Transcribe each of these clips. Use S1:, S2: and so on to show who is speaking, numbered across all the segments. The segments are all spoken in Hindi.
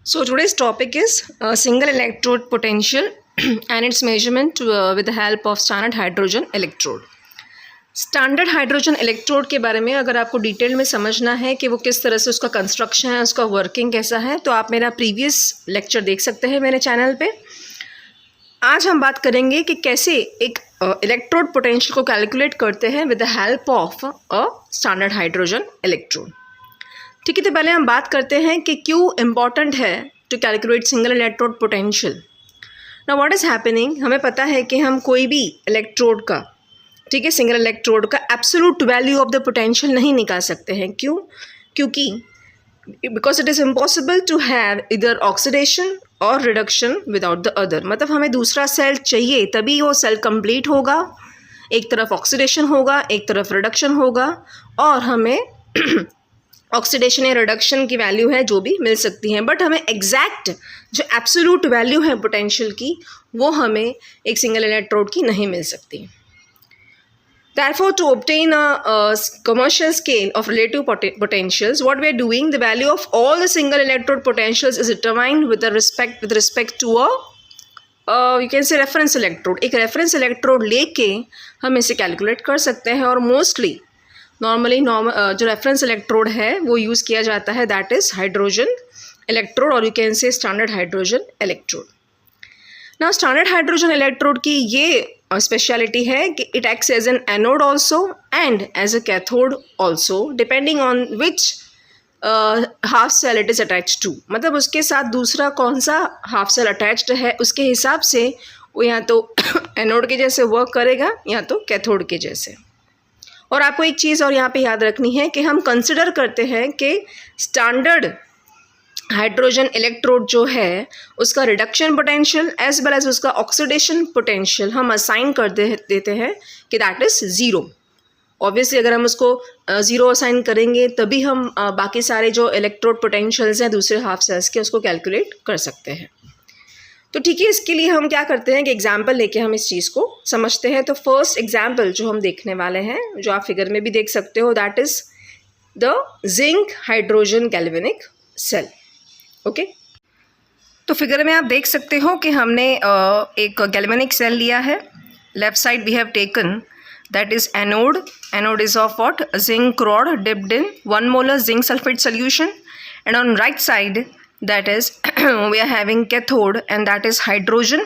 S1: So today's topic is single electrode potential and its measurement with the help of standard hydrogen electrode. Standard hydrogen electrode के बारे में अगर आपको डिटेल में समझना है कि वो किस तरह से उसका कंस्ट्रक्शन है, उसका वर्किंग कैसा है, तो आप मेरा प्रीवियस लेक्चर देख सकते हैं मेरे चैनल पे। आज हम बात करेंगे कि कैसे एक इलेक्ट्रोड पोटेंशियल को कैलकुलेट करते हैं with the help of a standard hydrogen electrode. ठीक है, तो पहले हम बात करते हैं कि क्यों इम्पॉर्टेंट है to calculate single electrode potential. Now what is happening, हमें पता है कि हम कोई भी इलेक्ट्रोड का, ठीक है, सिंगल इलेक्ट्रोड का absolute value of the potential नहीं निकाल सकते हैं। क्यों? क्योंकि because it is impossible to have इधर ऑक्सीडेशन और रिडक्शन विदाउट द अदर। मतलब हमें दूसरा सेल चाहिए तभी वो सेल कंप्लीट होगा। एक तरफ ऑक्सीडेशन होगा, एक तरफ रिडक्शन होगा, और हमें ऑक्सीडेशन या रिडक्शन की वैल्यू है जो भी मिल सकती हैं, बट हमें एग्जैक्ट जो एब्सोल्यूट वैल्यू है पोटेंशियल की वो हमें एक सिंगल इलेक्ट्रोड की नहीं मिल सकती। Therefore, to obtain a commercial scale of relative potentials, what we are doing, the value of all the single electrode potentials is determined with respect to a you can say reference electrode. एक reference electrode लेके हम इसे calculate कर सकते हैं, और mostly normally जो reference electrode है वो use किया जाता है, that is hydrogen electrode, और you can say standard hydrogen electrode. Now standard hydrogen electrode की ये स्पेशलिटी है कि it acts as an anode also and as a cathode also, depending on which half cell it is attached to. मतलब उसके साथ दूसरा कौन सा हाफ सेल अटैच्ड है उसके हिसाब से वो या तो एनोड के जैसे वर्क करेगा या तो कैथोड के जैसे। और आपको एक चीज़ और यहाँ पे याद रखनी है कि हम कंसिडर करते हैं कि स्टैंडर्ड हाइड्रोजन इलेक्ट्रोड जो है उसका reduction potential as well as उसका ऑक्सीडेशन पोटेंशियल हम असाइन कर देते हैं कि दैट इज़ ज़ीरो। ऑब्वियसली अगर हम उसको ज़ीरो असाइन करेंगे तभी हम बाकी सारे जो इलेक्ट्रोड पोटेंशियल्स हैं दूसरे हाफ सेल्स के उसको कैलकुलेट कर सकते हैं। तो ठीक है, इसके लिए हम क्या करते हैं कि एग्जाम्पल लेके हम इस चीज़ को समझते हैं। तो फर्स्ट एग्जाम्पल जो हम देखने वाले हैं, जो आप फिगर में भी देख सकते हो, that is the zinc hydrogen galvanic cell. Okay, तो फिगर में आप देख सकते हो कि हमने एक गैल्वेनिक सेल लिया है। Left side we have taken that is anode. Anode is of what? Zinc rod dipped in 1 molar zinc sulphate solution, and on right side that is we are having cathode, and that is hydrogen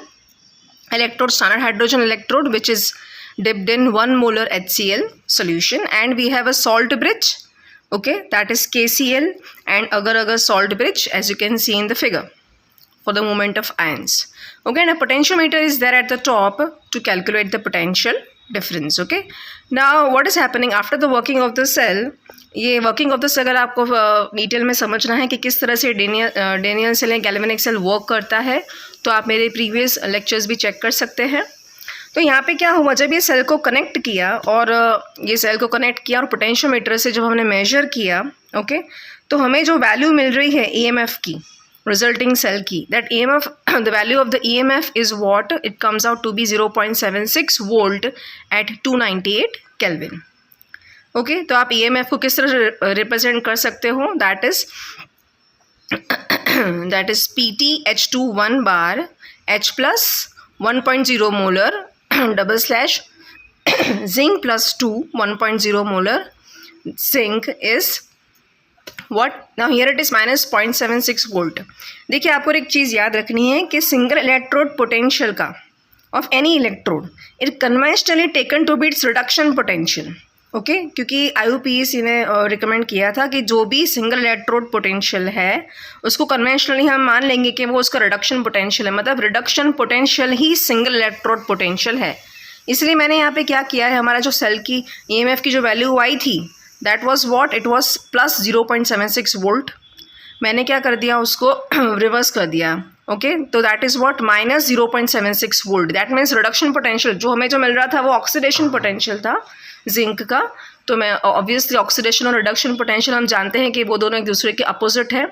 S1: electrode, standard hydrogen electrode, which is dipped in 1 molar HCl solution, and we have a salt bridge, okay, that is KCl and agar salt bridge, as you can see in the figure, for the movement of ions. Okay, and a potentiometer is there at the top to calculate the potential difference. Okay, now what is happening after the working of the cell? ये वर्किंग ऑफ द सेल अगर आपको डिटेल में समझना है कि किस तरह से डेनियल सेल या गैल्वेनिक सेल वर्क करता है, तो आप मेरे प्रीवियस लेक्चर्स भी चेक कर सकते हैं। तो यहाँ पे क्या हुआ, जब ये सेल को कनेक्ट किया और और पोटेंशियोमीटर से जब हमने मेजर किया, ओके, तो हमें जो वैल्यू मिल रही है ईएमएफ की, रिजल्टिंग सेल की, that EMF, the value of the EMF is what? It comes out to be 0.76 volt at 298 kelvin. Okay, तो आप ईएमएफ को किस तरह रिप्रेजेंट कर सकते हो? That is PT(H2) 1 bar H plus 1.0 molar / zinc plus 2 1.0 molar zinc is what? Now here it is minus 0.76 volt. देखिए, आपको एक चीज़ याद रखनी है कि सिंगल इलेक्ट्रोड पोटेंशियल का of any electrode it conventionally taken to be its reduction potential. Okay, क्योंकि IUPAC ने रिकमेंड किया था कि जो भी सिंगल इलेक्ट्रोड पोटेंशियल है उसको कन्वेंशनली हम मान लेंगे कि वो उसका रिडक्शन पोटेंशियल है, मतलब रिडक्शन पोटेंशियल ही सिंगल इलेक्ट्रोड पोटेंशियल है। इसलिए मैंने यहाँ पे क्या किया है, हमारा जो सेल की EMF की जो वैल्यू आई थी that was what? It was plus 0.76 volt. मैंने क्या कर दिया, उसको रिवर्स कर दिया। ओके, तो that is what? Minus 0.76 volt. That means reduction potential जो हमें जो मिल रहा था वो ऑक्सीडेशन पोटेंशियल था जिंक का। तो मैं ऑब्वियसली ऑक्सीडेशन और रिडक्शन पोटेंशियल हम जानते हैं कि वो दोनों एक दूसरे के अपोजिट है।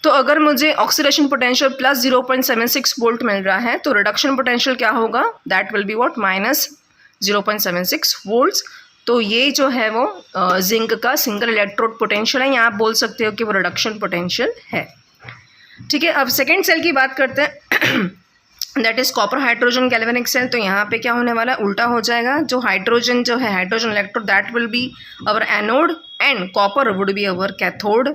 S1: तो अगर मुझे ऑक्सीडेशन पोटेंशियल प्लस 0.76 वोल्ट मिल रहा है तो रिडक्शन पोटेंशियल क्या होगा? That will be what? Minus 0.76 volts. तो ये जो है वो जिंक का सिंगल इलेक्ट्रोड पोटेंशियल है, या आप बोल सकते हो कि वो रिडक्शन पोटेंशियल है। ठीक है, अब सेकेंड सेल की बात करते हैं that is copper hydrogen galvanic cell. तो यहाँ पे क्या होने वाला है, उल्टा हो जाएगा। जो hydrogen hydrogen electrode that will be our anode and copper would be our cathode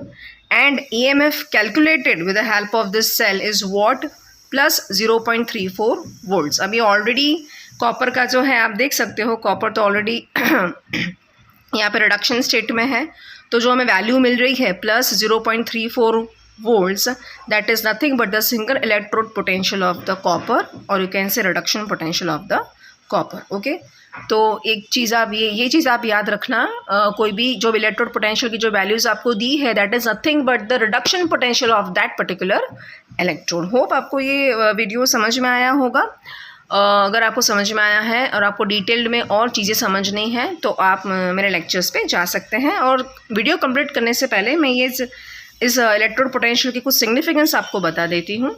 S1: and EMF calculated with the help of this cell is what plus 0.34 volts. अभी ऑलरेडी कॉपर का जो है आप देख सकते हो, कॉपर तो ऑलरेडी यहाँ पे रिडक्शन स्टेट में है, तो जो हमें वैल्यू मिल रही है plus 0.34 volts, that is nothing but the single electrode potential of the copper, or you can say reduction potential of the copper. okay, तो एक चीज़ आप ये चीज़ आप याद रखना, कोई भी जो इलेक्ट्रोड पोटेंशियल की जो वैल्यूज़ आपको दी है that is nothing but the reduction potential of that particular electrode. Hope आपको ये वीडियो समझ में आया होगा। अगर आपको समझ में आया है और आपको डिटेल्ड में और चीज़ें समझनी हैं तो आप मेरे लेक्चर्स पे जा सकते हैं। और वीडियो कंप्लीट करने से पहले मैं ये इस इलेक्ट्रोड पोटेंशियल की कुछ सिग्निफिकेंस आपको बता देती हूँ।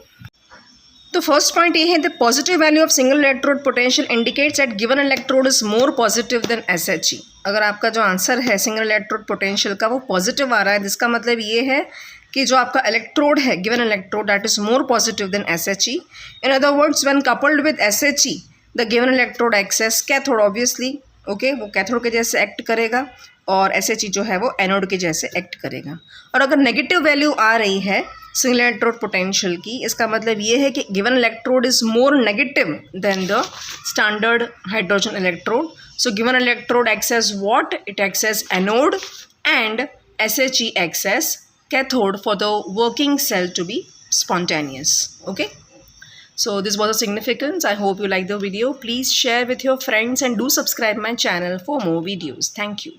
S1: तो फर्स्ट पॉइंट ये है, the positive value of single electrode potential indicates that given electrode is more positive than SHE। अगर आपका जो आंसर है सिंगल इलेक्ट्रोड पोटेंशियल का वो पॉजिटिव आ रहा है, जिसका मतलब ये है कि जो आपका इलेक्ट्रोड है given electrode that is more positive than SHE। In other words when coupled with SHE the given electrode acts as cathode obviously. Okay, वो कैथोड के जैसे एक्ट करेगा और SHE जो है वो एनोड के जैसे एक्ट करेगा। और अगर नेगेटिव वैल्यू आ रही है सिंगल इलेक्ट्रोड पोटेंशियल की, इसका मतलब ये है कि given electrode is more negative than the standard hydrogen electrode. So given electrode acts as what, it acts as anode and SHE acts as cathode for the working cell to be spontaneous. Okay, so this was a significance. I hope you like the video. Please share with your friends and do subscribe my channel for more videos. Thank you.